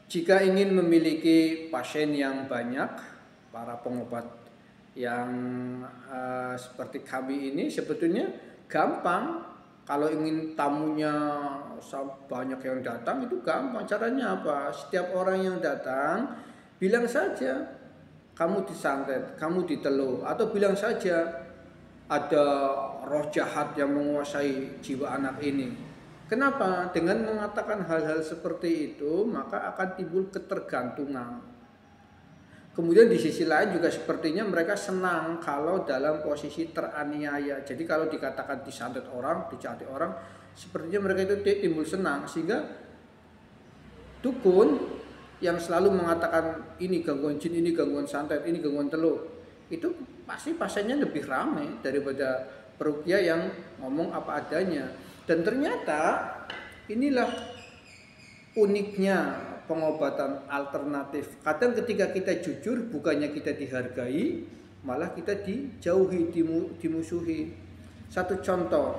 Jika ingin memiliki pasien yang banyak, para pengobat yang seperti kami ini sebetulnya gampang. Kalau ingin tamunya banyak yang datang itu gampang. Caranya apa? Setiap orang yang datang bilang saja kamu disantet, kamu ditelu, atau bilang saja ada roh jahat yang menguasai jiwa anak ini. Kenapa? Dengan mengatakan hal-hal seperti itu, maka akan timbul ketergantungan. Kemudian di sisi lain juga sepertinya mereka senang kalau dalam posisi teraniaya. Jadi kalau dikatakan disantet orang, dijahati orang, sepertinya mereka itu timbul senang. Sehingga dukun yang selalu mengatakan ini gangguan jin, ini gangguan santet, ini gangguan telu, itu pasti pasiennya lebih ramai daripada peruqyah yang ngomong apa adanya. Dan ternyata inilah uniknya pengobatan alternatif. Kadang ketika kita jujur, bukannya kita dihargai, malah kita dijauhi, dimusuhi. Satu contoh,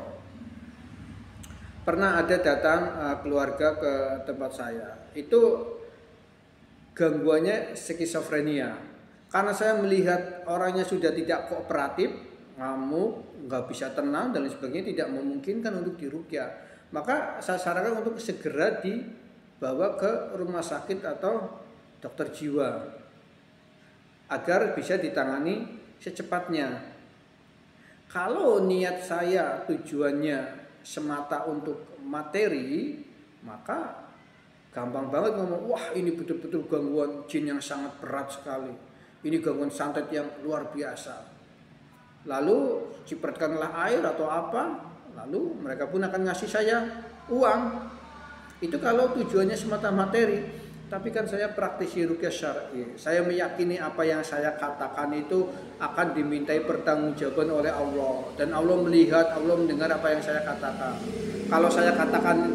pernah ada datang keluarga ke tempat saya. Itu gangguannya skizofrenia. Karena saya melihat orangnya sudah tidak kooperatif, ngamuk, nggak bisa tenang dan lain sebagainya, tidak memungkinkan untuk diruqyah. Maka saya sarankan untuk segera dibawa ke rumah sakit atau dokter jiwa agar bisa ditangani secepatnya. Kalau niat saya tujuannya semata untuk materi, maka gampang banget ngomong, wah ini betul-betul gangguan jin yang sangat berat sekali, ini gangguan santet yang luar biasa. Lalu cipratkanlah air atau apa, lalu mereka pun akan ngasih saya uang. Itu kalau tujuannya semata materi. Tapi kan saya praktisi ruqyah syar'i. Saya meyakini apa yang saya katakan itu akan dimintai pertanggungjawaban oleh Allah. Dan Allah melihat, Allah mendengar apa yang saya katakan. Kalau saya katakan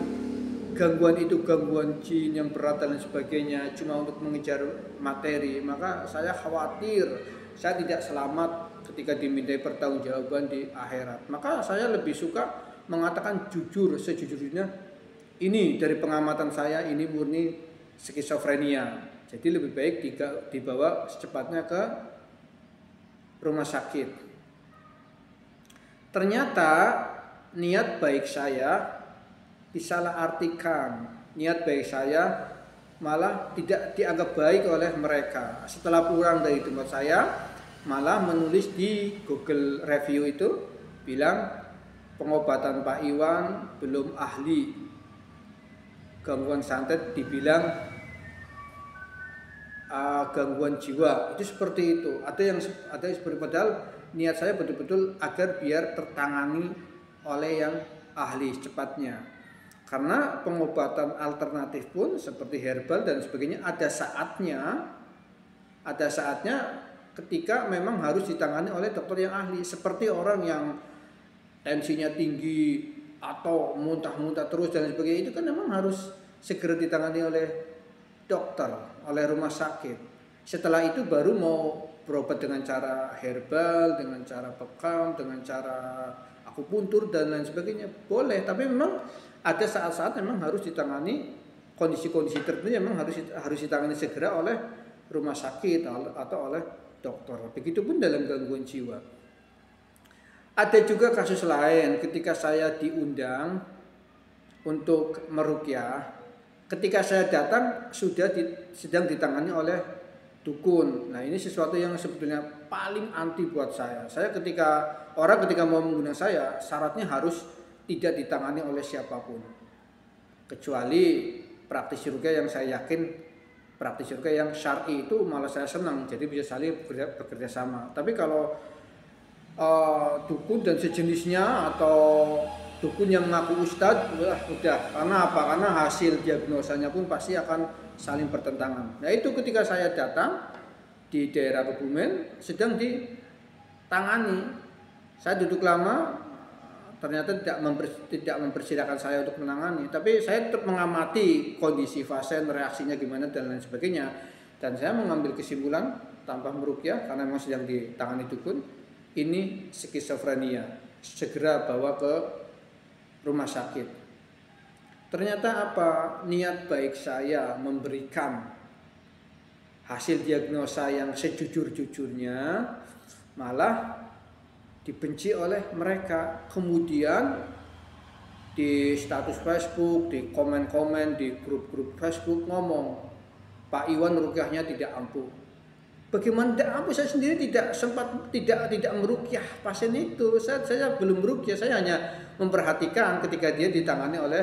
gangguan itu gangguan jin yang berat dan lain sebagainya cuma untuk mengejar materi, maka saya khawatir saya tidak selamat ketika dimintai pertanggungjawaban di akhirat. Maka saya lebih suka mengatakan jujur, sejujurnya ini dari pengamatan saya ini murni skizofrenia. Jadi lebih baik dibawa secepatnya ke rumah sakit. Ternyata niat baik saya disalahartikan. Niat baik saya malah tidak dianggap baik oleh mereka. Setelah pulang dari tempat saya, malah menulis di Google review itu bilang pengobatan Pak Iwan belum ahli, gangguan santet dibilang gangguan jiwa. Itu seperti itu. Ada yang seperti, padahal niat saya betul-betul agar biar tertangani oleh yang ahli secepatnya. Karena pengobatan alternatif pun seperti herbal dan sebagainya ada saatnya ketika memang harus ditangani oleh dokter yang ahli. Seperti orang yang tensinya tinggi atau muntah-muntah terus dan sebagainya, itu kan memang harus segera ditangani oleh dokter, oleh rumah sakit. Setelah itu baru mau berobat dengan cara herbal, dengan cara bekam, dengan cara akupuntur dan lain sebagainya. Boleh, tapi memang ada saat-saat memang harus ditangani kondisi-kondisi tertentu, memang harus ditangani segera oleh rumah sakit atau oleh dokter. Begitupun dalam gangguan jiwa. Ada juga kasus lain ketika saya diundang untuk meruqyah. Ketika saya datang sedang ditangani oleh dukun. Nah, ini sesuatu yang sebetulnya paling anti buat saya. Saya ketika mau mengundang saya, syaratnya harus tidak ditangani oleh siapapun. Kecuali praktisi ruqyah yang saya yakin praktisi ruqyah yang syar'i, itu malah saya senang. Jadi bisa saling bekerja sama. Tapi kalau dukun dan sejenisnya atau dukun yang mengaku ustadz, udah. Karena apa? Karena hasil diagnosanya pun pasti akan saling bertentangan. Nah, itu ketika saya datang di daerah Kebumen sedang ditangani. Saya duduk lama, ternyata tidak mempersilahkan saya untuk menangani. Tapi saya tetap mengamati kondisi pasien, reaksinya gimana dan lain sebagainya. Dan saya mengambil kesimpulan tanpa meruqyah karena memang sedang ditangani dukun, ini skizofrenia. Segera bawa ke rumah sakit. Ternyata apa? Niat baik saya memberikan hasil diagnosa yang sejujur-jujurnya malah dibenci oleh mereka. Kemudian di status Facebook, di komen-komen, di grup-grup Facebook ngomong, Pak Iwan rukyahnya tidak ampuh. Bagaimana tidak ampuh? Saya sendiri tidak sempat tidak merukyah pasien itu. Saya belum merukyah, saya hanya memperhatikan ketika dia ditangani oleh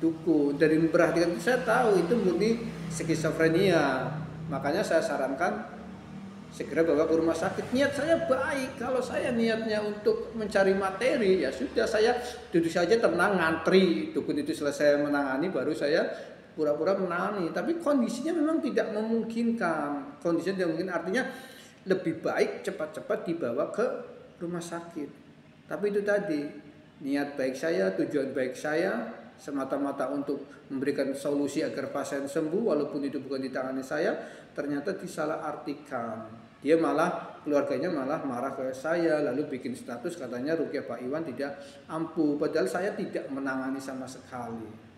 dukun. Dari memperhatikan itu saya tahu itu murni skizofrenia. Makanya saya sarankan segera bawa ke rumah sakit. Niat saya baik. Kalau saya niatnya untuk mencari materi, ya sudah, saya duduk saja tenang ngantri. Dukun itu selesai menangani, baru saya pura-pura menangani. Tapi kondisinya memang tidak memungkinkan. Kondisinya tidak mungkin, artinya lebih baik cepat-cepat dibawa ke rumah sakit. Tapi itu tadi, niat baik saya, tujuan baik saya semata-mata untuk memberikan solusi agar pasien sembuh, walaupun itu bukan ditangani saya, ternyata disalahartikan. Dia malah, keluarganya malah marah ke saya, lalu bikin status katanya rukyah Pak Iwan tidak ampuh, padahal saya tidak menangani sama sekali.